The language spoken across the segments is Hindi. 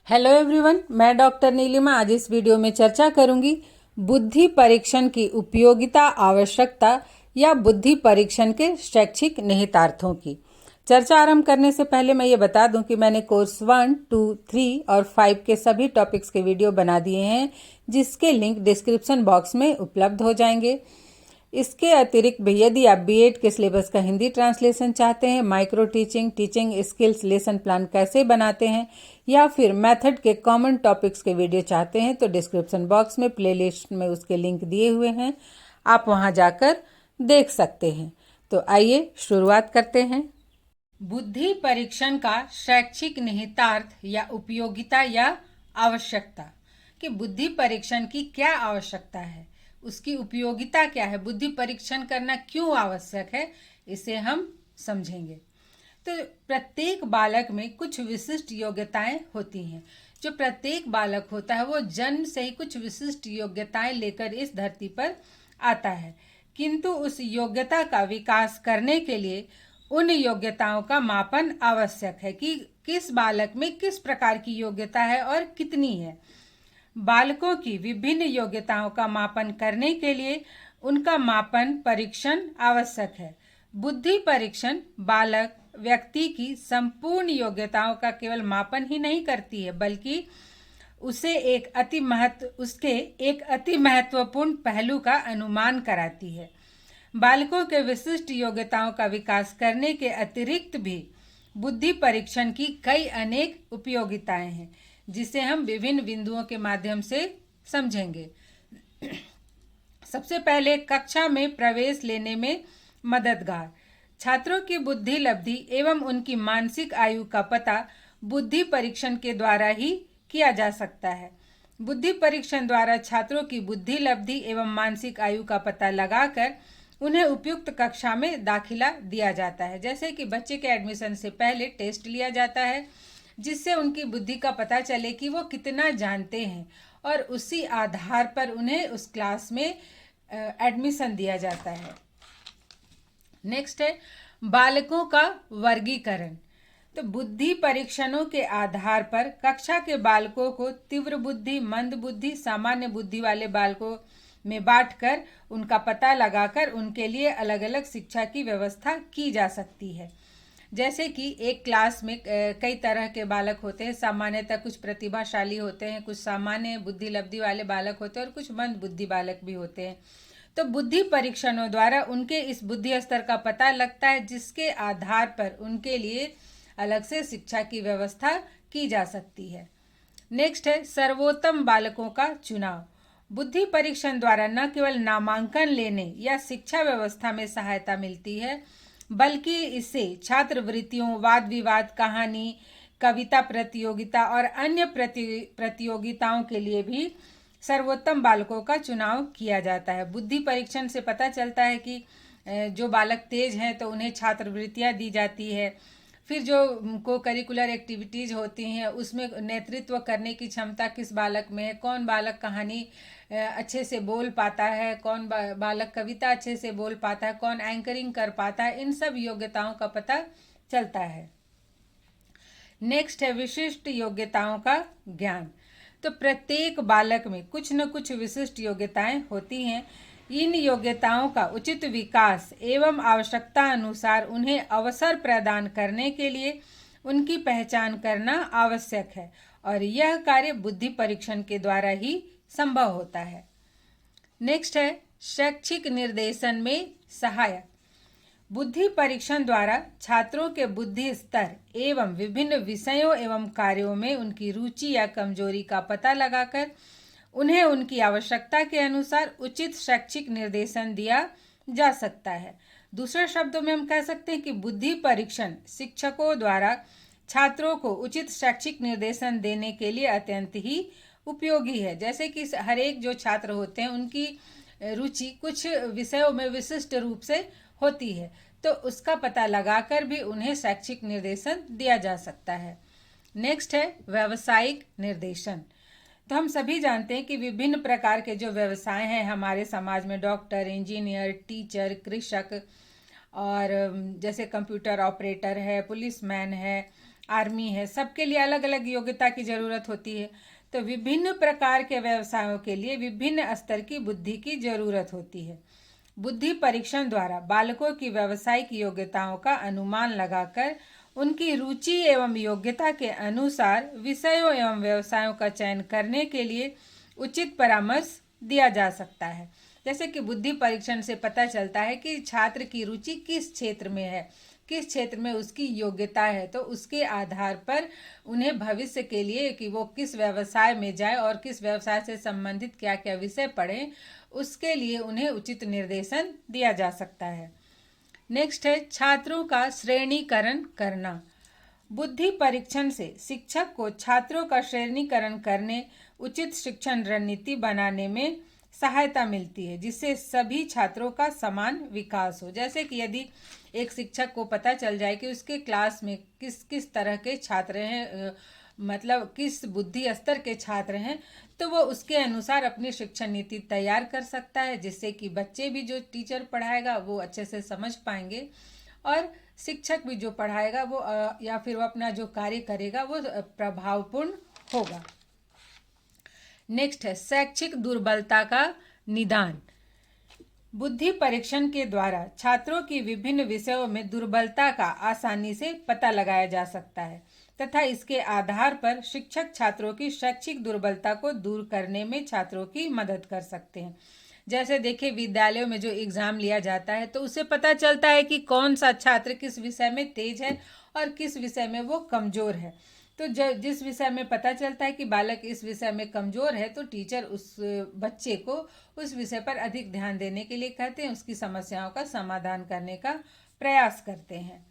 हेलो एवरीवन, मैं डॉक्टर नीलिमा आज इस वीडियो में चर्चा करूंगी बुद्धि परीक्षण की उपयोगिता, आवश्यकता या बुद्धि परीक्षण के शैक्षिक निहितार्थों की। चर्चा आरंभ करने से पहले मैं ये बता दूं कि मैंने कोर्स 1, 2, 3 और 5 के सभी टॉपिक्स के वीडियो बना दिए हैं, जिसके लिंक डिस्क्रिप्शन बॉक्स में उपलब्ध हो जाएंगे। इसके अतिरिक्त भी यदि आप बीएड के सिलेबस का हिंदी ट्रांसलेशन चाहते हैं, micro teaching, teaching skills lesson plan कैसे बनाते हैं, या फिर मेथड के कॉमन टॉपिक्स के वीडियो चाहते हैं, तो डिस्क्रिप्शन बॉक्स में प्लेलिस्ट में उसके लिंक दिए हुए हैं, आप वहां जाकर देख सकते हैं। तो आइए शुरुआत करते हैं। बुद्धि परीक्षण का शैक्षिक निहितार्थ या उपयोगिता या आवश्यकता, कि बुद्धि परीक्षण की क्या आवश्यकता है, उसकी उपयोगिता क्या है, बुद्धि परीक्षण करना क्यों आवश्यक है, इसे हम समझेंगे। तो प्रत्येक बालक में कुछ विशिष्ट योग्यताएं होती हैं। जो प्रत्येक बालक होता है वो जन्म से ही कुछ विशिष्ट योग्यताएं लेकर इस धरती पर आता है, किंतु उस योग्यता का विकास करने के लिए उन योग्यताओं का मापन आवश्यक है कि किस बालक में किस प्रकार की योग्यता है और कितनी है। बालकों की विभिन्न योग्यताओं का मापन करने के लिए उनका मापन परीक्षण आवश्यक है। बुद्धि परीक्षण बालक व्यक्ति की संपूर्ण योग्यताओं का केवल मापन ही नहीं करती है, बल्कि उसके एक अति महत्वपूर्ण पहलू का अनुमान कराती है। बालकों के विशिष्ट योग्यताओं का विकास करने के अतिरिक्त भी बुद्धि परीक्षण की कई अनेक उपयोगिताएं हैं, जिसे हम विभिन्न बिंदुओं के माध्यम से समझेंगे। सबसे पहले, कक्षा में प्रवेश लेने में मददगार। छात्रों की बुद्धि लब्धि एवं उनकी मानसिक आयु का पता बुद्धि परीक्षण के द्वारा ही किया जा सकता है। बुद्धि परीक्षण द्वारा छात्रों की बुद्धि लब्धि एवं मानसिक आयु का पता लगाकर उन्हें उपयुक्त कक्षा में दाखिला दिया जाता है। जैसे कि बच्चे के एडमिशन से पहले टेस्ट लिया जाता है, जिससे उनकी बुद्धि का पता चले कि वो कितना जानते हैं, और उसी आधार पर उन्हें उस क्लास में एडमिशन दिया जाता है। नेक्स्ट है बालकों का वर्गीकरण। तो बुद्धि परीक्षणों के आधार पर कक्षा के बालकों को तीव्र बुद्धि, मंद बुद्धि, सामान्य बुद्धि वाले बालकों में बांटकर उनका पता लगाकर उनके लिए अलग अलग शिक्षा की व्यवस्था की जा सकती है। जैसे कि एक क्लास में कई तरह के बालक होते हैं। सामान्यतः कुछ प्रतिभाशाली होते हैं, कुछ सामान्य बुद्धि लब्धि वाले बालक होते हैं और कुछ मंद बुद्धि बालक भी होते हैं। तो बुद्धि परीक्षणों द्वारा उनके इस बुद्धि स्तर का पता लगता है, जिसके आधार पर उनके लिए अलग से शिक्षा की व्यवस्था की जा सकती है। नेक्स्ट है सर्वोत्तम बालकों का चुनाव। बुद्धि परीक्षण द्वारा न केवल नामांकन लेने या शिक्षा व्यवस्था में सहायता मिलती है, बल्कि इससे छात्रवृत्तियों, वाद विवाद, कहानी, कविता प्रतियोगिता और अन्य प्रतियोगिताओं के लिए भी सर्वोत्तम बालकों का चुनाव किया जाता है। बुद्धि परीक्षण से पता चलता है कि जो बालक तेज हैं तो उन्हें छात्रवृत्तियां दी जाती है। फिर जो को करिकुलर एक्टिविटीज होती हैं उसमें नेतृत्व करने की क्षमता किस बालक में है, कौन बालक कहानी अच्छे से बोल पाता है, कौन बालक कविता अच्छे से बोल पाता है, कौन एंकरिंग कर पाता है, इन सब योग्यताओं का पता चलता है। नेक्स्ट है विशिष्ट योग्यताओं का ज्ञान। तो प्रत्येक बालक में कुछ न कुछ विशिष्ट योग्यताएं होती हैं। इन योग्यताओं का उचित विकास एवं आवश्यकता अनुसार उन्हें अवसर प्रदान करने के लिए उनकी पहचान करना आवश्यक है, और यह कार्य बुद्धि परीक्षण के द्वारा ही संभव होता है। नेक्स्ट है शैक्षिक निर्देशन में सहायक। बुद्धि परीक्षण द्वारा छात्रों के बुद्धि स्तर एवं विभिन्न विषयों एवं कार्यों में उनकी रुचि या कमजोरी का पता लगाकर उन्हें उनकी आवश्यकता के अनुसार उचित शैक्षिक निर्देशन दिया जा सकता है। दूसरे शब्दों में हम कह सकते हैं कि बुद्धि परीक्षण शिक्षकों द्वारा छात्रों को उचित शैक्षिक निर्देशन देने के लिए अत्यंत ही उपयोगी है। जैसे कि हर एक जो छात्र होते हैं उनकी रुचि कुछ विषयों में विशिष्ट रूप से होती है, तो उसका पता लगाकर भी उन्हें शैक्षिक निर्देशन दिया जा सकता है। नेक्स्ट है व्यावसायिक निर्देशन। तो हम सभी जानते हैं कि विभिन्न प्रकार के जो व्यवसाय हैं हमारे समाज में, डॉक्टर, इंजीनियर, टीचर, कृषक, और जैसे कंप्यूटर ऑपरेटर है, पुलिसमैन है, आर्मी है, सबके लिए अलग अलग योग्यता की जरूरत होती है। तो विभिन्न प्रकार के व्यवसायों के लिए विभिन्न स्तर की बुद्धि की जरूरत होती है। बुद्धि परीक्षण द्वारा बालकों की व्यावसायिक योग्यताओं का अनुमान लगाकर उनकी रुचि एवं योग्यता के अनुसार विषयों एवं व्यवसायों का चयन करने के लिए उचित परामर्श दिया जा सकता है। जैसे कि बुद्धि परीक्षण से पता चलता है कि छात्र की रुचि किस क्षेत्र में है, किस क्षेत्र में उसकी योग्यता है, तो उसके आधार पर उन्हें भविष्य के लिए कि वो किस व्यवसाय में जाए और किस व्यवसाय से संबंधित क्या क्या विषय पढ़ें, उसके लिए उन्हें उचित निर्देशन दिया जा सकता है। नेक्स्ट है छात्रों का श्रेणीकरण करना। बुद्धि परीक्षण से शिक्षक को छात्रों का श्रेणीकरण करने, उचित शिक्षण रणनीति बनाने में सहायता मिलती है, जिससे सभी छात्रों का समान विकास हो। जैसे कि यदि एक शिक्षक को पता चल जाए कि उसके क्लास में किस किस तरह के छात्र हैं, मतलब किस बुद्धि स्तर के छात्र हैं, तो वो उसके अनुसार अपनी शिक्षण नीति तैयार कर सकता है, जिससे कि बच्चे भी जो टीचर पढ़ाएगा वो अच्छे से समझ पाएंगे और शिक्षक भी जो पढ़ाएगा वो या फिर वो अपना जो कार्य करेगा वो प्रभावपूर्ण होगा। नेक्स्ट है शैक्षिक दुर्बलता का निदान। बुद्धि परीक्षण के द्वारा छात्रों की विभिन्न विषयों में दुर्बलता का आसानी से पता लगाया जा सकता है तथा इसके आधार पर शिक्षक छात्रों की शैक्षिक दुर्बलता को दूर करने में छात्रों की मदद कर सकते हैं। जैसे देखिए विद्यालयों में जो एग्जाम लिया जाता है तो उससे पता चलता है कि कौन सा छात्र किस विषय में तेज है और किस विषय में वो कमजोर है। तो जिस विषय में पता चलता है कि बालक इस विषय में कमजोर है तो टीचर उस बच्चे को उस विषय पर अधिक ध्यान देने के लिए कहते हैं, उसकी समस्याओं का समाधान करने का प्रयास करते हैं।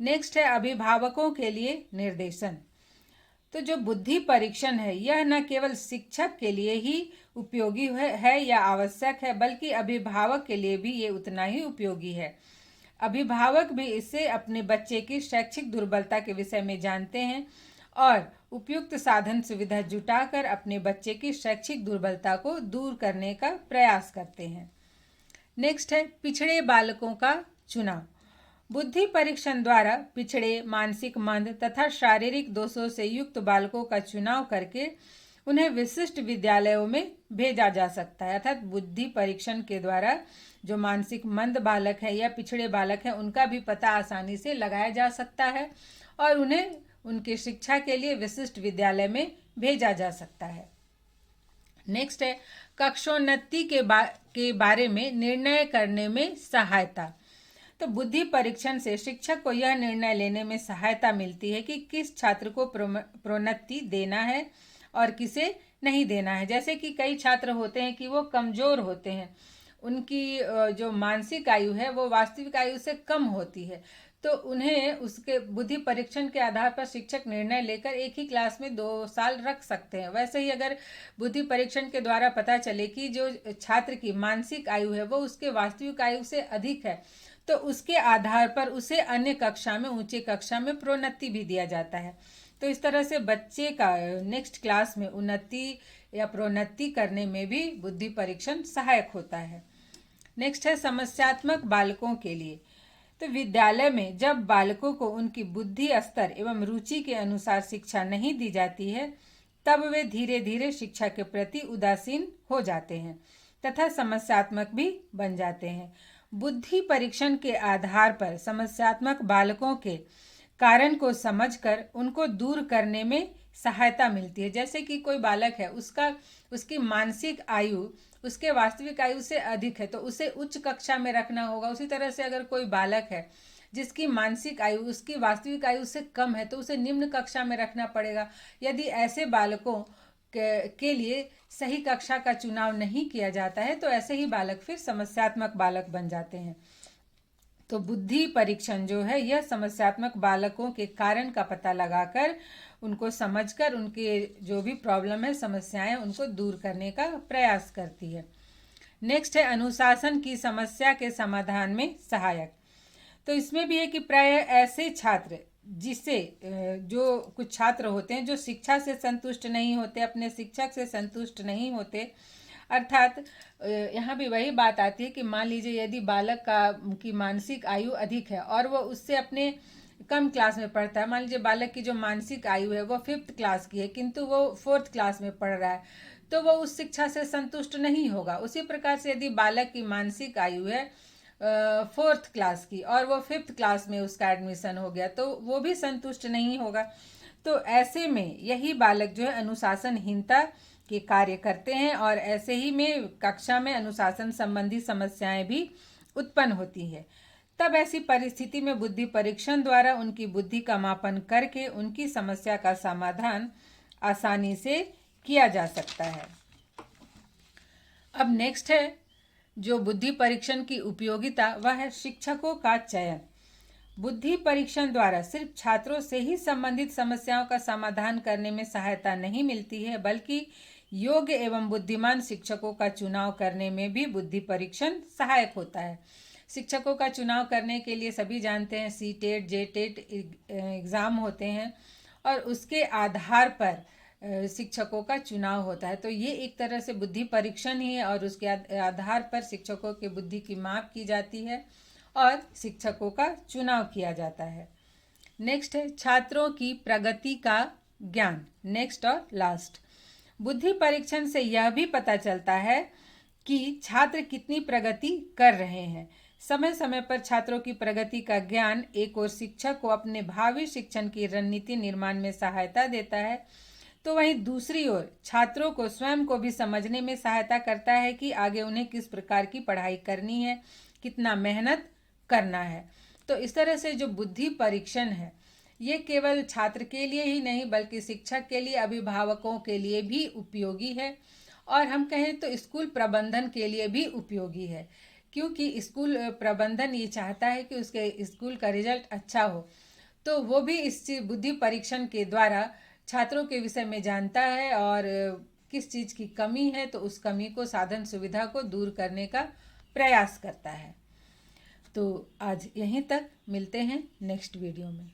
नेक्स्ट है अभिभावकों के लिए निर्देशन। तो जो बुद्धि परीक्षण है यह न केवल शिक्षक के लिए ही उपयोगी है या आवश्यक है, बल्कि अभिभावक के लिए भी ये उतना ही उपयोगी है। अभिभावक भी इससे अपने बच्चे की शैक्षिक दुर्बलता के विषय में जानते हैं और उपयुक्त साधन सुविधा जुटाकर अपने बच्चे की शैक्षिक दुर्बलता को दूर करने का प्रयास करते हैं। नेक्स्ट है पिछड़े बालकों का चुनाव। बुद्धि परीक्षण द्वारा पिछड़े, मानसिक मंद तथा शारीरिक दोषों से युक्त बालकों का चुनाव करके उन्हें विशिष्ट विद्यालयों में भेजा जा सकता है। अर्थात बुद्धि परीक्षण के द्वारा जो मानसिक मंद बालक है या पिछड़े बालक है उनका भी पता आसानी से लगाया जा सकता है और उन्हें उनकी शिक्षा के लिए विशिष्ट विद्यालय में भेजा जा सकता है। नेक्स्ट है कक्षोन्नति के बारे में निर्णय करने में सहायता। तो बुद्धि परीक्षण से शिक्षक को यह निर्णय लेने में सहायता मिलती है कि किस छात्र को प्रोन्नति देना है और किसे नहीं देना है। जैसे कि कई छात्र होते हैं कि वो कमजोर होते हैं, उनकी जो मानसिक आयु है वो वास्तविक आयु से कम होती है, तो उन्हें उसके बुद्धि परीक्षण के आधार पर शिक्षक निर्णय लेकर एक ही क्लास में 2 साल रख सकते हैं। वैसे ही अगर बुद्धि परीक्षण के द्वारा पता चले कि जो छात्र की मानसिक आयु है वो उसके वास्तविक आयु से अधिक है, तो उसके आधार पर उसे अन्य कक्षा में, ऊंची कक्षा में प्रोन्नति भी दिया जाता है। तो इस तरह से बच्चे का नेक्स्ट क्लास में उन्नति या प्रोन्नति करने में भी बुद्धि परीक्षण सहायक होता है। नेक्स्ट है समस्यात्मक बालकों के लिए। तो विद्यालय में जब बालकों को उनकी बुद्धि स्तर एवं रुचि के अनुसार शिक्षा नहीं दी जाती है तब वे धीरे धीरे शिक्षा के प्रति उदासीन हो जाते हैं तथा समस्यात्मक भी बन जाते हैं। बुद्धि परीक्षण के आधार पर समस्यात्मक बालकों के कारण को समझकर उनको दूर करने में सहायता मिलती है। जैसे कि कोई बालक है, उसकी मानसिक आयु उसके वास्तविक आयु से अधिक है तो उसे उच्च कक्षा में रखना होगा। उसी तरह से अगर कोई बालक है जिसकी मानसिक आयु उसकी वास्तविक आयु से कम है तो उसे निम्न कक्षा में रखना पड़ेगा। यदि ऐसे बालकों के लिए सही कक्षा का चुनाव नहीं किया जाता है तो ऐसे ही बालक फिर समस्यात्मक बालक बन जाते हैं। तो बुद्धि परीक्षण जो है यह समस्यात्मक बालकों के कारण का पता लगाकर उनको समझकर उनके जो भी प्रॉब्लम है, समस्याएं, उनको दूर करने का प्रयास करती है। नेक्स्ट है अनुशासन की समस्या के समाधान में सहायक। तो इसमें भी है कि प्राय ऐसे छात्र जो कुछ छात्र होते हैं जो शिक्षा से संतुष्ट नहीं होते, अपने शिक्षक से संतुष्ट नहीं होते, अर्थात यहाँ भी वही बात आती है कि मान लीजिए यदि बालक की मानसिक आयु अधिक है और वो उससे अपने कम क्लास में पढ़ता है, मान लीजिए बालक की जो मानसिक आयु है वो 5th क्लास की है किंतु वो 4th क्लास में पढ़ रहा है, तो वो उस शिक्षा से संतुष्ट नहीं होगा। उसी प्रकार से यदि बालक की मानसिक आयु है 4th क्लास की और वो 5th क्लास में उसका एडमिशन हो गया, तो वो भी संतुष्ट नहीं होगा। तो ऐसे में यही बालक जो है अनुशासनहीनता के कार्य करते हैं और ऐसे ही में कक्षा में अनुशासन संबंधी समस्याएं भी उत्पन्न होती है। तब ऐसी परिस्थिति में बुद्धि परीक्षण द्वारा उनकी बुद्धि का मापन करके उनकी समस्या का समाधान आसानी से किया जा सकता है। अब नेक्स्ट है जो बुद्धि परीक्षण की उपयोगिता, वह है शिक्षकों का चयन। बुद्धि परीक्षण द्वारा सिर्फ छात्रों से ही संबंधित समस्याओं का समाधान करने में सहायता नहीं मिलती है, बल्कि योग्य एवं बुद्धिमान शिक्षकों का चुनाव करने में भी बुद्धि परीक्षण सहायक होता है। शिक्षकों का चुनाव करने के लिए सभी जानते हैं सीटेट जेटेट एग्ज़ाम होते हैं और उसके आधार पर शिक्षकों का चुनाव होता है। तो ये एक तरह से बुद्धि परीक्षण ही है और उसके आधार पर शिक्षकों की बुद्धि की माप की जाती है और शिक्षकों का चुनाव किया जाता है। नेक्स्ट है छात्रों की प्रगति का ज्ञान। नेक्स्ट और लास्ट, बुद्धि परीक्षण से यह भी पता चलता है कि छात्र कितनी प्रगति कर रहे हैं। समय समय पर छात्रों की प्रगति का ज्ञान एक और शिक्षक को अपने भावी शिक्षण की रणनीति निर्माण में सहायता देता है, तो वहीं दूसरी ओर छात्रों को स्वयं को भी समझने में सहायता करता है कि आगे उन्हें किस प्रकार की पढ़ाई करनी है, कितना मेहनत करना है। तो इस तरह से जो बुद्धि परीक्षण है ये केवल छात्र के लिए ही नहीं बल्कि शिक्षक के लिए, अभिभावकों के लिए भी उपयोगी है और हम कहें तो स्कूल प्रबंधन के लिए भी उपयोगी है, क्योंकि स्कूल प्रबंधन ये चाहता है कि उसके स्कूल का रिजल्ट अच्छा हो, तो वो भी इस बुद्धि परीक्षण के द्वारा छात्रों के विषय में जानता है और किस चीज़ की कमी है तो उस कमी को, साधन सुविधा को दूर करने का प्रयास करता है। तो आज यहीं तक, मिलते हैं नेक्स्ट वीडियो में।